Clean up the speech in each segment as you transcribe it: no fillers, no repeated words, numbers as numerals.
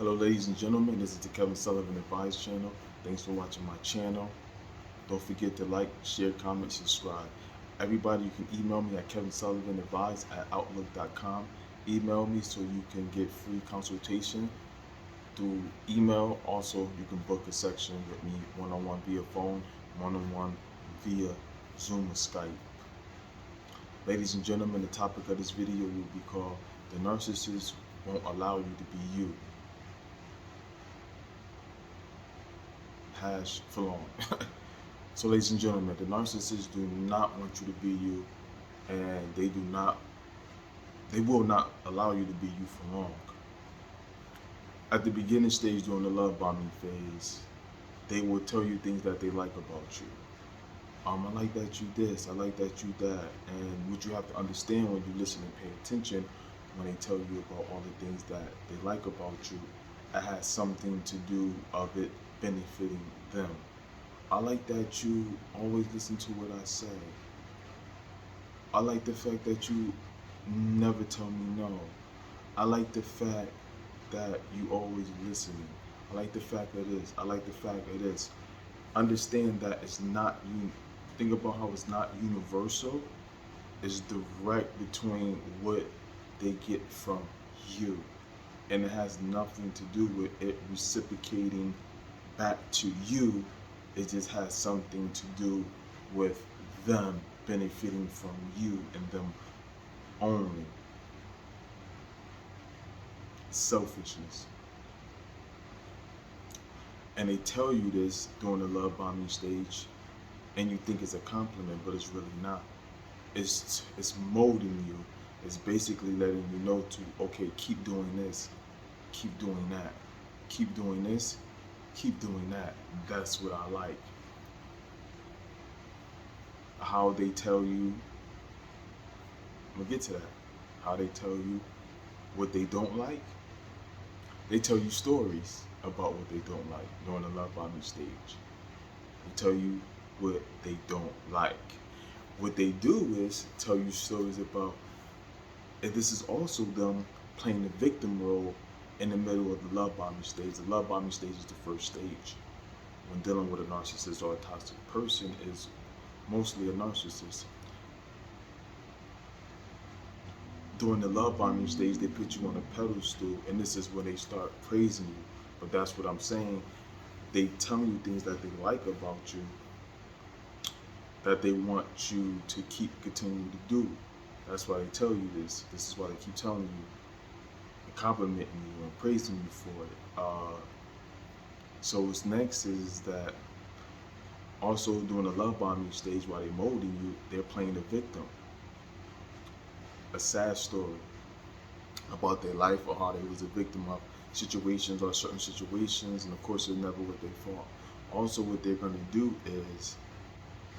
Hello ladies and gentlemen, this is the Kevin Sullivan Advice channel. Thanks for watching my channel. Don't forget to like, share, comment, subscribe. Everybody, you can email me at kevinsullivanadvice@outlook.com. Email me so you can get free consultation through email. Also, you can book a section with me one-on-one via phone, one-on-one via Zoom or Skype. Ladies and gentlemen, the topic of this video will be called "The Narcissist Won't Allow You to Be You." Hash for long. So, ladies and gentlemen, the narcissists do not want you to be you, and they will not allow you to be you for long. At the beginning stage, during the love bombing phase, they will tell you things that they like about you. I like that you this, I like that you that. And what you have to understand when you listen and pay attention, when they tell you about all the things that they like about you, it has something to do of it benefiting them. I like that you always listen to what I say. I like the fact that you never tell me no. I like the fact that you always listening. I like the fact of this. I like the fact of this. Understand that it's not you. Think about how it's not universal. It's direct between what they get from you. And it has nothing to do with it reciprocating back to you. It just has something to do with them benefiting from you and them only. Selfishness. And they tell you this during the love bombing stage, and you think it's a compliment, but it's really not. It's molding you. It's basically letting you know to, okay, keep doing this, keep doing that, keep doing this, keep doing that. That's what I like. How they tell you, I'm gonna get to that. How they tell you what they don't like. They tell you stories about what they don't like during the love bombing stage. They tell you what they don't like. What they do is tell you stories about, and this is also them playing the victim role in the middle of the love bombing stage. The love bombing stage is the first stage. When dealing with a narcissist or a toxic person is mostly a narcissist. During the love bombing stage, they put you on a pedestal, and this is when they start praising you. But that's what I'm saying. They tell you things that they like about you, that they want you to keep continuing to do. That's why they tell you this. This is why they keep telling you, and complimenting you and praising you for it. So what's next is that also during the love bombing stage, while they're molding you, they're playing the victim. A sad story about their life or how they was a victim of situations or certain situations, and of course it's never what they fault. Also what they're going to do is,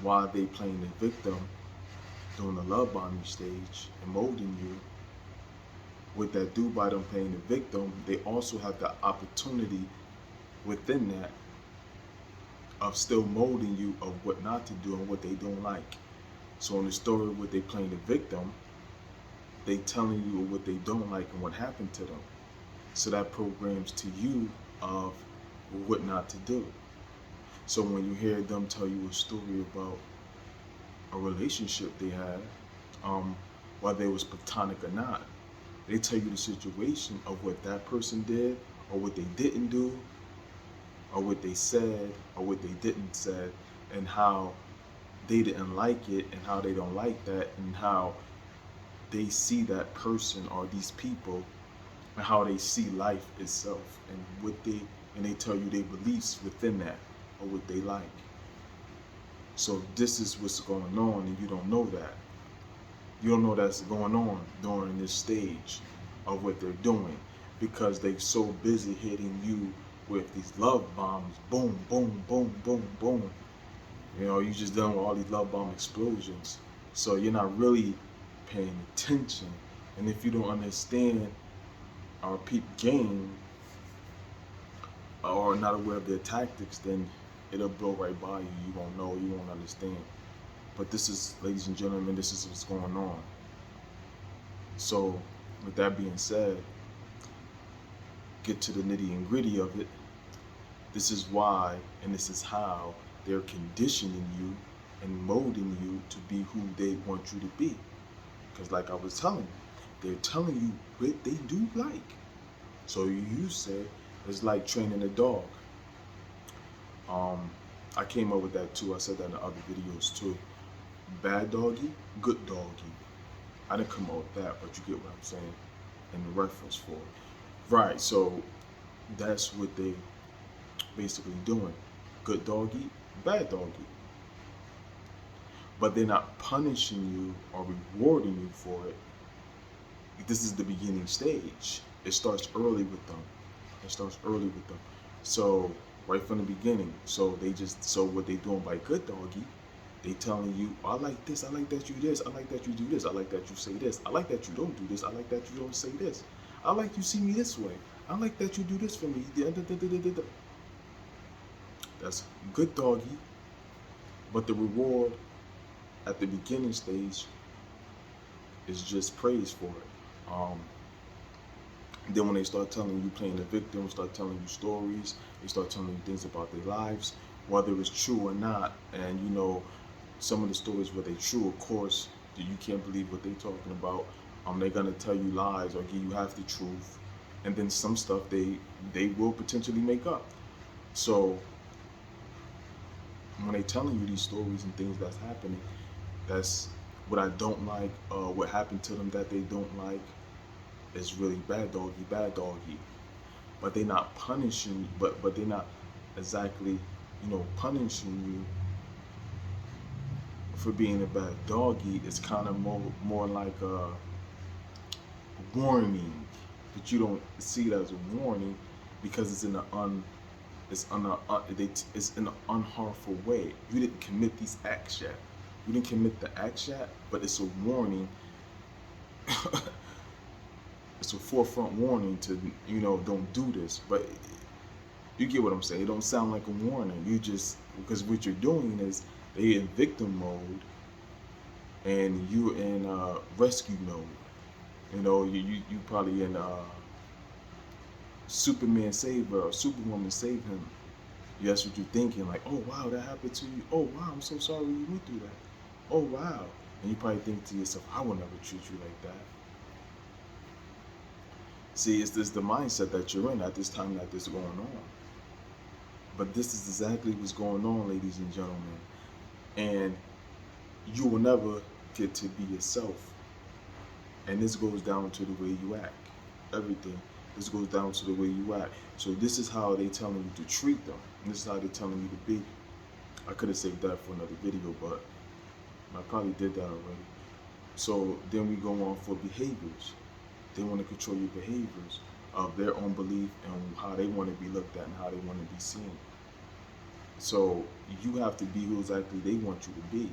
while they playing the victim during the love bombing stage and molding you, what that do by them playing the victim, they also have the opportunity within that of still molding you of what not to do and what they don't like. So in the story what they playing the victim, they telling you what they don't like and what happened to them. So that programs to you of what not to do. So when you hear them tell you a story about a relationship they had, whether it was platonic or not, they tell you the situation of what that person did or what they didn't do or what they said or what they didn't say, and how they didn't like it and how they don't like that, and how they see that person or these people and how they see life itself, and they tell you their beliefs within that or what they like. So this is what's going on, and you don't know that. You don't know that's going on during this stage of what they're doing, because they're so busy hitting you with these love bombs. Boom, boom, boom, boom, boom. You know, you just done with all these love bomb explosions. So you're not really paying attention. And if you don't understand or peep game, or not aware of their tactics, then it'll blow right by you. You won't know, you won't understand. But this is, ladies and gentlemen, this is what's going on. So with that being said, get to the nitty and gritty of it, this is why and this is how they're conditioning you and molding you to be who they want you to be. Because like I was telling you, they're telling you what they do like. So you said it's like training a dog. I came up with that too. I said that in other videos too. Bad doggy, good doggy. I didn't come up with that, but you get what I'm saying in the reference for it. Right, so that's what they basically doing. Good doggy, bad doggy. But they're not punishing you or rewarding you for it. This is the beginning stage. It starts early with them. So right from the beginning. So what they doing by good doggy, they telling you, oh, I like this, I like that you this, I like that you do this, I like that you say this, I like that you don't do this, I like that you don't say this, I like you see me this way, I like that you do this for me. That's good doggy, but the reward at the beginning stage is just praise for it. Then when they start telling you, playing the victim, start telling you stories, they start telling you things about their lives, whether it's true or not, and you know, some of the stories where they're true, of course, you can't believe what they're talking about. They're gonna tell you lies or give you half the truth, and then some stuff they will potentially make up. So when they telling you these stories and things that's happening, that's what I don't like. What happened to them that they don't like is really bad doggy. But they're not punishing. But they're not exactly, punishing you for being a bad doggy. It's kind of more like a warning, but you don't see it as a warning because it's in an unharmful way. You didn't commit these acts yet. You didn't commit the acts yet, but it's a warning. It's a forefront warning to, don't do this. But you get what I'm saying. It don't sound like a warning. Because what you're doing is they in victim mode and you in rescue mode. You probably in Superman save her or Superwoman save him. That's what you're thinking, like, oh wow, that happened to you. Oh wow, I'm so sorry you went through that. Oh wow. And you probably think to yourself, I will never treat you like that. See, it's the mindset that you're in at this time that this is going on. But this is exactly what's going on, ladies and gentlemen. And you will never get to be yourself. And this goes down to the way you act. Everything. This goes down to the way you act. So this is how they telling you to treat them. And this is how they're telling you to be. I could have saved that for another video, but I probably did that already. So then we go on for behaviors. They want to control your behaviors of their own belief and how they want to be looked at and how they want to be seen. So you have to be who exactly they want you to be.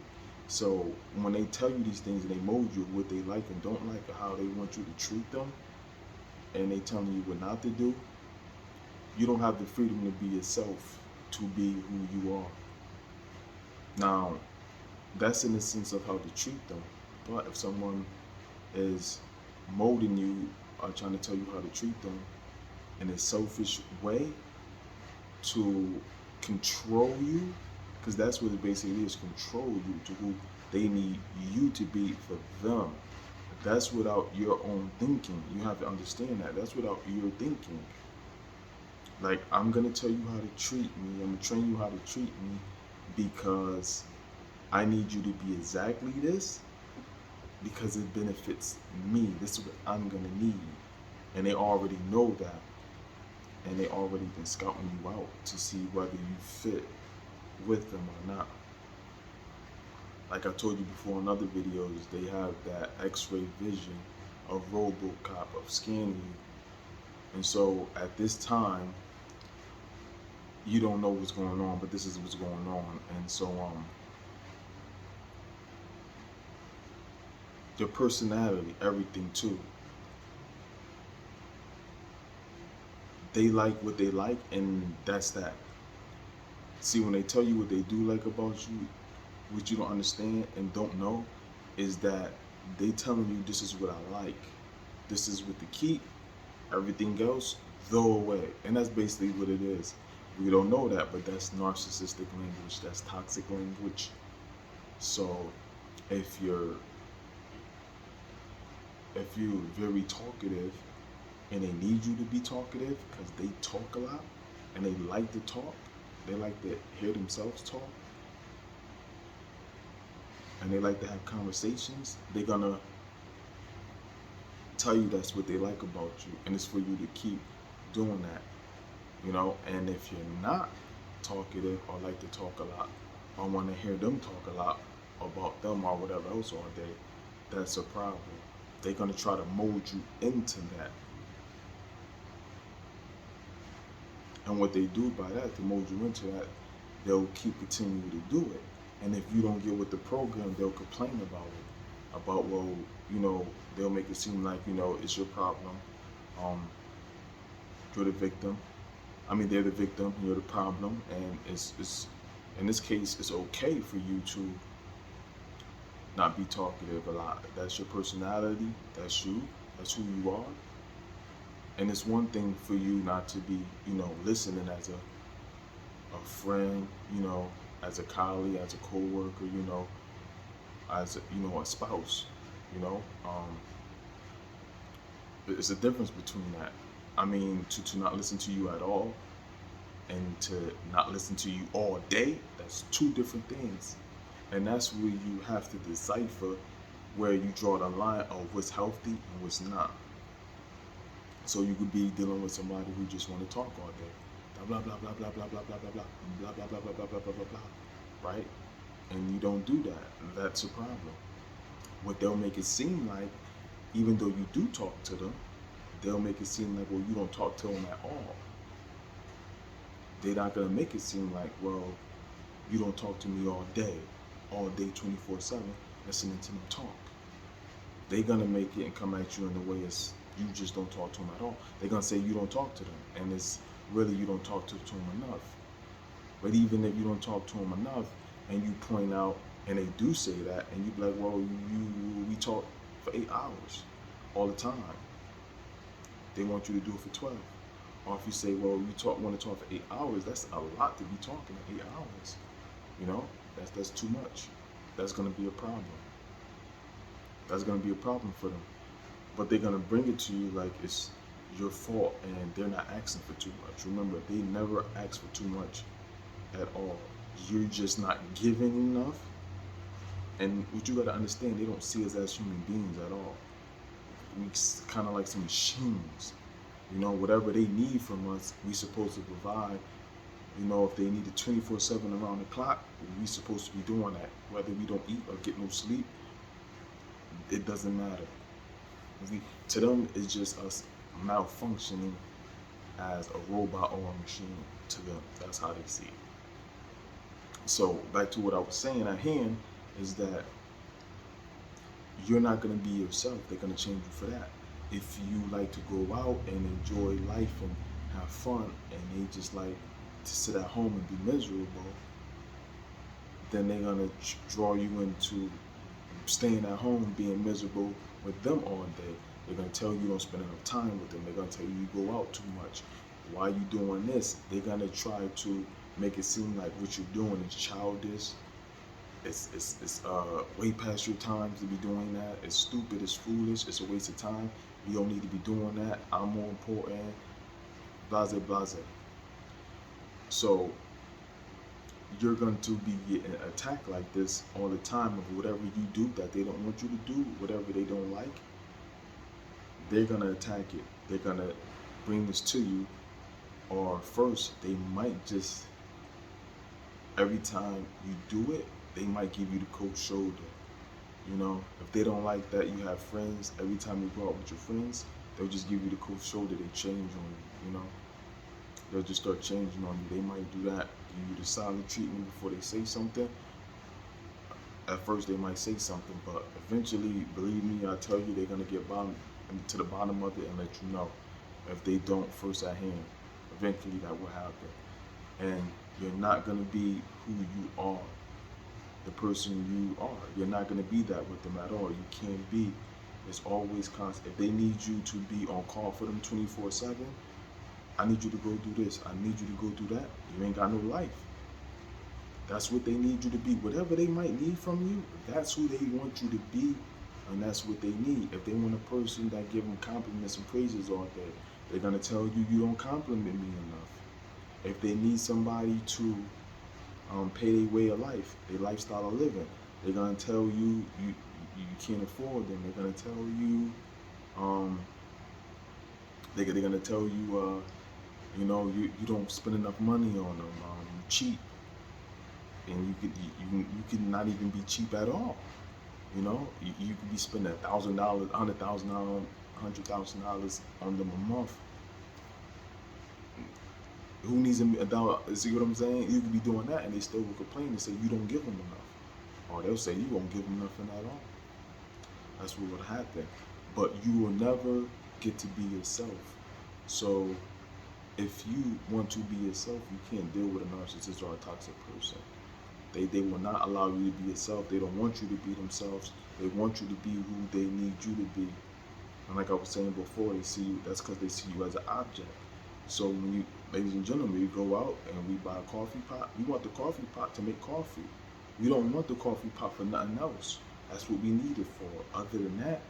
So when they tell you these things and they mold you what they like and don't like, or how they want you to treat them, and they telling you what not to do, you don't have the freedom to be yourself, to be who you are. Now, that's in the sense of how to treat them. But if someone is molding you or trying to tell you how to treat them in a selfish way to control you, because that's what it basically is, control you to who they need you to be for them. That's without your own thinking. You have to understand that. That's without your thinking. Like, I'm going to tell you how to treat me. I'm going to train you how to treat me because I need you to be exactly this because it benefits me. This is what I'm going to need. And they already know that. And they already been scouting you out to see whether you fit with them or not. Like I told you before in other videos, they have that X-ray vision of RoboCop, of scanning you. And so at this time, you don't know what's going on, but this is what's going on. And so your personality, everything too. They like what they like, and that's that. See, when they tell you what they do like about you, what you don't understand and don't know is that they telling you this is what I like. This is what to keep. Everything else, throw away. And that's basically what it is. We don't know that, but that's narcissistic language. That's toxic language. So if you're very talkative and they need you to be talkative because they talk a lot and they like to talk, they like to hear themselves talk, and they like to have conversations, they're gonna tell you that's what they like about you, and it's for you to keep doing that, you know. And if you're not talkative or like to talk a lot or want to hear them talk a lot about them or whatever else all day, that's a problem. They're gonna try to mold you into that. And what they do by that, to mold you into that, they'll keep continuing to do it. And if you don't get with the program, they'll complain about it. About, well, you know, they'll make it seem like, you know, it's your problem. You're the victim. I mean, they're the victim, you're the problem. And it's in this case, it's okay for you to not be talkative a lot. That's your personality, that's you, that's who you are. And it's one thing for you not to be, you know, listening as a friend, you know, as a colleague, as a co-worker, you know, as a, you know, a spouse, you know. There's a difference between that. I mean, to not listen to you at all and to not listen to you all day, that's two different things. And that's where you have to decipher where you draw the line of what's healthy and what's not. So you could be dealing with somebody who just want to talk all day, blah blah blah blah blah blah blah blah blah blah blah blah blah blah blah blah blah blah, right? And you don't do that. That's a problem. What they'll make it seem like, even though you do talk to them, they'll make it seem like, well, you don't talk to them at all. They're not gonna make it seem like, well, you don't talk to me all day 24/7, listening to them talk. They're gonna make it and come at you in the way it's you just don't talk to them at all. They're gonna say you don't talk to them, and it's really you don't talk to them enough. But even if you don't talk to them enough, and you point out, and they do say that, and you be like, well, we talk for 8 hours all the time. They want you to do it for 12. Or if you say, well, want to talk for 8 hours, that's a lot to be talking in 8 hours. You know, that's too much. That's gonna be a problem. That's gonna be a problem for them. But they're gonna bring it to you like it's your fault, and they're not asking for too much. Remember, they never ask for too much at all. You're just not giving enough. And what you gotta understand, they don't see us as human beings at all. We kind of like some machines. You know, whatever they need from us, we supposed to provide. You know, if they need it 24/7 around the clock, we supposed to be doing that. Whether we don't eat or get no sleep, it doesn't matter. To them, it's just us malfunctioning as a robot or a machine. To them, that's how they see it. So back to what I was saying at hand is that you're not going to be yourself. They're going to change you for that. If you like to go out and enjoy life and have fun, and they just like to sit at home and be miserable, then they're going to draw you into staying at home, being miserable with them all day. They're going to tell you don't spend enough time with them. They're going to tell you you go out too much. Why are you doing this? They're going to try to make it seem like what you're doing is childish. It's way past your time to be doing that. It's stupid, it's foolish, it's a waste of time. You don't need to be doing that. I'm more important. Blase, blase. So you're going to be getting attacked like this all the time of whatever you do that they don't want you to do, whatever they don't like. They're going to attack it. They're going to bring this to you. Or first, they might just, every time you do it, they might give you the cold shoulder. You know, if they don't like that, you have friends, every time you go out with your friends, they'll just give you the cold shoulder. They change on you, you know. They'll just start changing on you. They might do that, give you the silent treatment before they say something. At first, they might say something, but eventually, believe me, I tell you, they're going to get to the bottom of it and let you know. If they don't first at hand, eventually that will happen. And you're not going to be who you are, the person you are. You're not going to be that with them at all. You can't be. It's always constant. If they need you to be on call for them 24/7, I need you to go do this. I need you to go do that. You ain't got no life. That's what they need you to be. Whatever they might need from you, that's who they want you to be, and that's what they need. If they want a person that give them compliments and praises all day, they're gonna tell you you don't compliment me enough. If they need somebody to pay their way of life, their lifestyle of living, they're gonna tell you can't afford them. They're gonna tell you they're gonna tell you you don't spend enough money on them. You cheap, and you could not even be cheap at all. You could be spending $1,000, $100,000, $100,000 on them a month. Who needs $1? See what I'm saying? You could be doing that, and they still will complain and say you don't give them enough, or they'll say you won't give them nothing at all. That's what would happen. But you will never get to be yourself. So if you want to be yourself, you can't deal with a narcissist or a toxic person. They will not allow you to be yourself. They don't want you to be themselves. They want you to be who they need you to be. And like I was saying before, they see you. That's because they see you as an object. So when you, ladies and gentlemen, we go out and we buy a coffee pot. We want the coffee pot to make coffee. We don't want the coffee pot for nothing else. That's what we need it for. Other than that,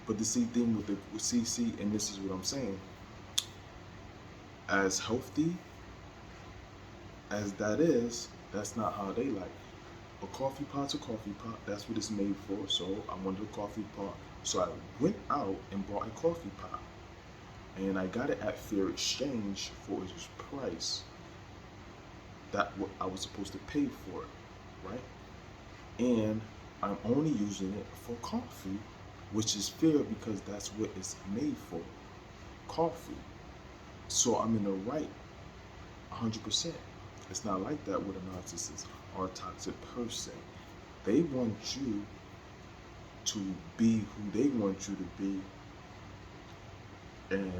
but the see thing with the CC, and this is what I'm saying. As healthy as that is, that's not how they like. A coffee pot's a coffee pot. That's what it's made for. So I wanted a coffee pot. So I went out and bought a coffee pot. And I got it at fair exchange for its price. That what I was supposed to pay for it, right? And I'm only using it for coffee, which is fair because that's what it's made for, coffee. So I'm in the right 100%. It's not like that with a narcissist or a toxic person. They want you to be who they want you to be, and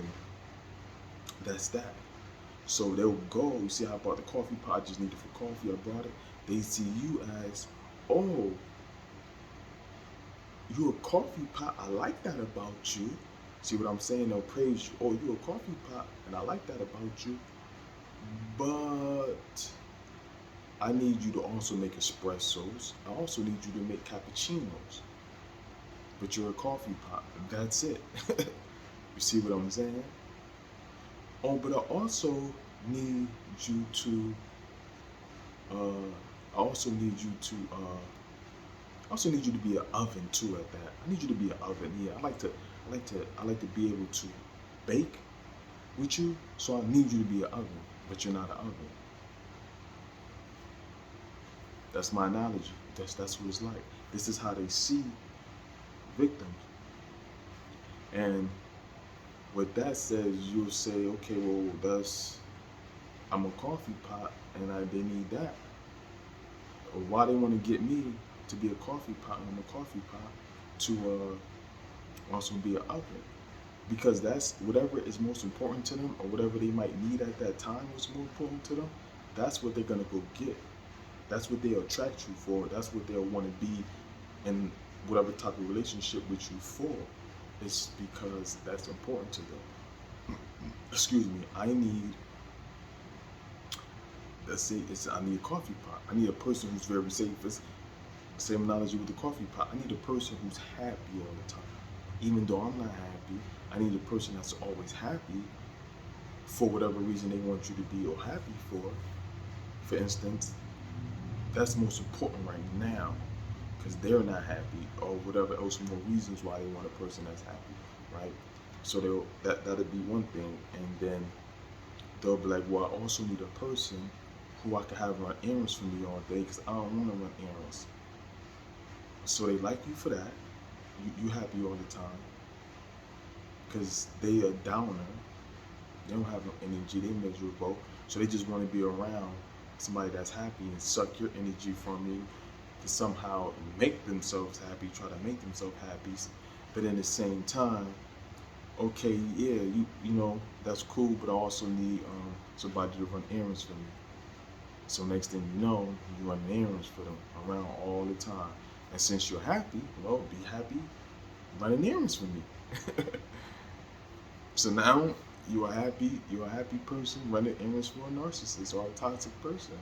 that's that. So they'll go, you see how I bought the coffee pot, I just need it for coffee, I brought it. They see you as, oh, you a coffee pot, I like that about you. See what I'm saying? They'll praise you. Oh, you a coffee pot, and I like that about you. But I need you to also make espressos. I also need you to make cappuccinos. But you're a coffee pot. That's it. You see what I'm saying? Oh, but I also need you to be an oven too at that. I need you to be an oven. Yeah, I like to be able to bake with you. So I need you to be an oven, but you're not an oven. That's my analogy. That's what it's like. This is how they see victims. And with that says, you'll say, okay, well, I'm a coffee pot, and they need that. Or why they want to get me to be a coffee pot and I'm a coffee pot to also be an oven? Because that's whatever is most important to them, or whatever they might need at that time was more important to them. That's what they're gonna go get. That's what they'll attract you for. That's what they'll want to be in whatever type of relationship with you for. It's because that's important to them. Excuse me. I need a coffee pot. I need a person who's very safe. It's the same analogy with the coffee pot. I need a person who's happy all the time. Even though I'm not happy, I need a person that's always happy for whatever reason they want you to be or happy for. For instance, that's most important right now because they're not happy, or whatever else more reasons why they want a person that's happy, right? So that'll be one thing, and then they'll be like, well, I also need a person who I can have run errands for me all day because I don't want to run errands. So they like you for that. You happy all the time because they a downer. They don't have no energy. They miserable. So they just want to be around somebody that's happy and suck your energy from you to somehow make themselves happy, try to make themselves happy. But in the same time, okay, yeah, you know, that's cool, but I also need somebody to run errands for me. So next thing you know, you run errands for them around all the time. And since you're happy, well, be happy running errands for me. So now you're a happy person running errands for a narcissist or a toxic person.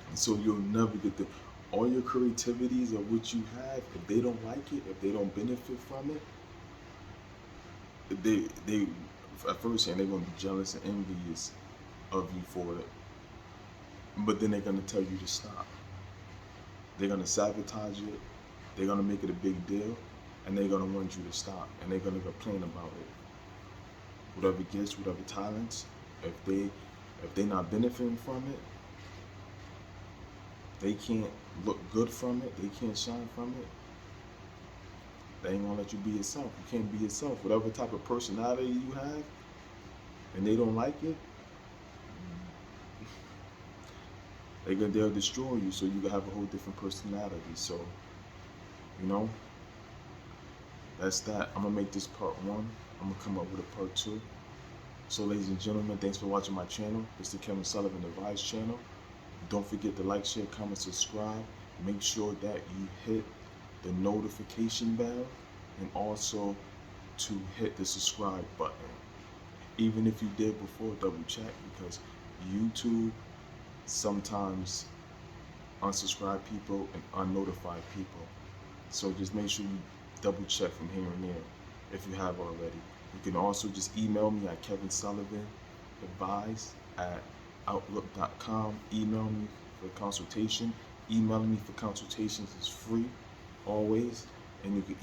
And so you'll never get the all your creativities or what you have, if they don't like it, if they don't benefit from it, they at first hand they're gonna be jealous and envious of you for it. But then they're gonna tell you to stop. They're gonna sabotage it, they're gonna make it a big deal, and they're gonna want you to stop, and they're gonna complain about it. Whatever gifts, whatever talents, if they not benefiting from it, they can't look good from it, they can't shine from it, they ain't gonna let you be yourself. You can't be yourself. Whatever type of personality you have, and they don't like it, they'll destroy you, so you can have a whole different personality. So, you know, that's that. I'm gonna make this part 1. I'm gonna come up with a part 2. So, ladies and gentlemen, thanks for watching my channel. It's the Kevin Sullivan Advice channel. Don't forget to like, share, comment, subscribe. Make sure that you hit the notification bell, and also to hit the subscribe button. Even if you did before, double check, because YouTube sometimes unsubscribe people and unnotify people. So just make sure you double check from here and there if you have already. You can also just email me at kevinsullivanadvice@outlook.com. Email me for consultation. Emailing me for consultations is free, always. And you can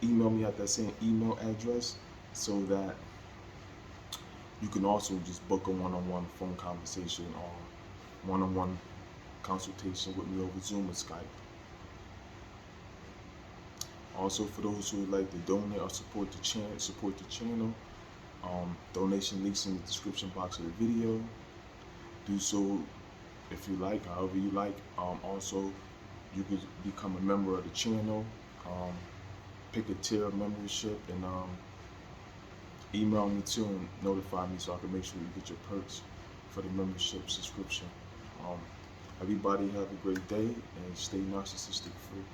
email me at that same email address, so that you can also just book a one-on-one phone conversation or one-on-one consultation with me over Zoom or Skype. Also, for those who would like to donate or support the channel, donation links in the description box of the video. Do so if you like, however you like. Also, you could become a member of the channel. Pick a tier of membership, and email me too and notify me, so I can make sure you get your perks for the membership subscription. Everybody have a great day and stay narcissistic free.